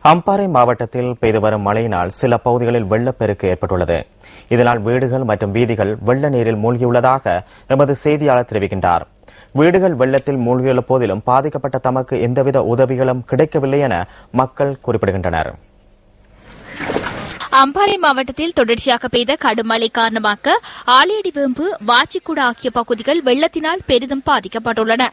அம்பாறை மாவட்டத்தில் பெய்து வரும் மழையினால் சில பகுதிகளில் வெள்ளப்பெருக்கு ஏற்பட்டுள்ளது. இதனால் வீடுகள் மற்றும் வீதிகள் வெள்ள நீரில் மூழ்கியுள்ளதாக எமது செய்தியாளர் தெரிவிக்கின்றார். வீடுகள் வெள்ளத்தில் மூழ்கியுள்ள போதிலும் பாதிக்கப்பட்ட தமக்கு எந்தவித உதவிகளும் கிடைக்கவில்லை என மக்கள் குறிப்பிடுகின்றனர். அம்பாறை மாவட்டத்தில் தொடர்ச்சியாக பெய்த கடும் மழை காரணமாக ஆலியடிவேம்பு, வாச்சிக்குடா ஆகிய பகுதிகள் வெள்ளத்தினால் பெரிதும் பாதிக்கப்பட்டுள்ளன.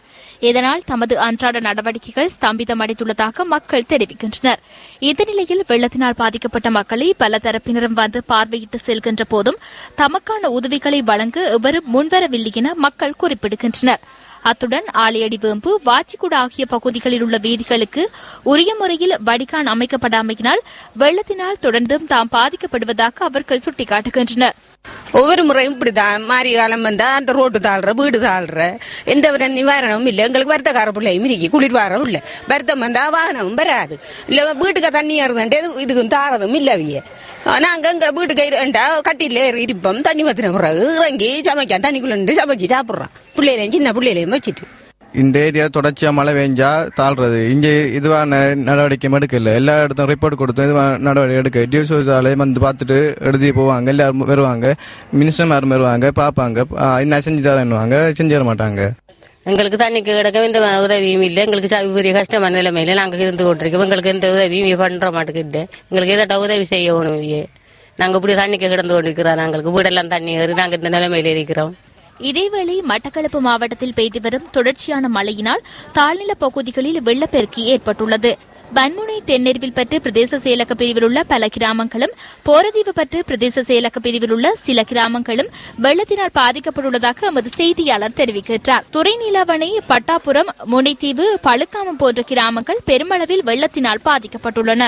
இதனால் தமது அன்றாட நடவடிக்கைகள் ஸ்தம்பிதமடைந்துள்ளதாக மக்கள் தெரிவிக்கின்றனர். இந்த நிலையில் வெள்ளத்தினால் பாதிக்கப்பட்ட மக்களை பல தரப்பினரும் வந்து பார்வையிட்டு செல்கின்ற போதும் தமக்கான உதவிகளை வழங்க எவரும் முன்வரவில்லை என மக்கள் குறிப்பிடுகின்றனர். அத்துடன் ஆலியடிவேம்பு, வாச்சிக்குடா ஆகிய பகுதிகளில் உள்ள வீதிகளுக்கு உரிய முறையில் வடிகான் அமைக்கப்படாமையினால் வெள்ளத்தினால் தொடர்ந்தும் தாம் பாதிக்கப்படுவதாக அவர்கள் சுட்டிக்காட்டுகின்றனர். ஒவ்வொரு முறையும் இப்படிதான் மாறி காலம் வந்தா அந்த ரோட்டு தாழ்ற, வீடு தாழ்ற, எந்த வித நிவாரணமும் இல்லை. எங்களுக்கு வருத்தக்கார பிள்ளையும் இன்னைக்கு குளிர்வாரம் இல்லை. வருத்தம் வந்தா வாகனமும் வராது. இல்ல வீட்டுக்கு தண்ணி ஏறுதுன்ட்டு இதுக்கும் தாரதும் இல்லவிய. நாங்க எங்க வீட்டுக்கு கட்டில இருப்போம். தண்ணி வத்தின பிறகு இறங்கி சமைக்க தண்ணிக்குள்ள சமைச்சு சாப்பிடுறோம். பிள்ளைகளையும் சின்ன பிள்ளைகளையும் வச்சுட்டு இந்த ஏரியா தொடர்ச்சியா மழை பெஞ்சா தாழ்றது. இங்கே இதுவான நடவடிக்கை எடுக்கல. எல்லா இடத்தும் ரிப்போர்ட் கொடுத்தும் இதுவான நடவடிக்கை எடுக்க டியூசோசாலே வந்து பார்த்துட்டு எழுதி போவாங்க. எல்லாரும் வருவாங்க, மினிஸ்டர் வருவாங்க, பார்ப்பாங்க, என்ன செஞ்சு தரேன்னுவாங்க, செஞ்சு தர மாட்டாங்க. எங்களுக்கு தண்ணிக்கு கிடக்க எந்த உதவியும் இல்லை. எங்களுக்கு பெரிய கஷ்டமான நிலைமையில நாங்கள் இருந்து கொண்டிருக்கோம். எங்களுக்கு எந்த உதவியும் பண்ற மாட்டேங்கிட்ட. எங்களுக்கு ஏதாட்ட உதவி செய்யணும். நாங்க இப்படி தண்ணிக்கு கிடந்து கொண்டிருக்கிறோம். நாங்களுக்கு வீடெல்லாம் தண்ணி ஏறி நாங்க இந்த நிலைமையில இருக்கிறோம். இதேவேளை மட்டக்களப்பு மாவட்டத்தில் பெய்து வரும் தொடர்ச்சியான மழையினால் தாழ்நில பகுதிகளில் வெள்ளப்பெருக்கு ஏற்பட்டுள்ளது. பன்முனை தென்னெருவில் பற்று பிரதேச செயலக பிரிவில் உள்ள பல கிராமங்களும், போரதீவு பற்று பிரதேச செயலக பிரிவில் உள்ள சில கிராமங்களும் வெள்ளத்தினால் பாதிக்கப்பட்டுள்ளதாக எமது செய்தியாளர் தெரிவிக்கின்றார். துறைநீலாவணை, பட்டாபுரம், முனைத்தீவு, பழுக்காமம் போன்ற கிராமங்கள் பெருமளவில் வெள்ளத்தினால் பாதிக்கப்பட்டுள்ளன.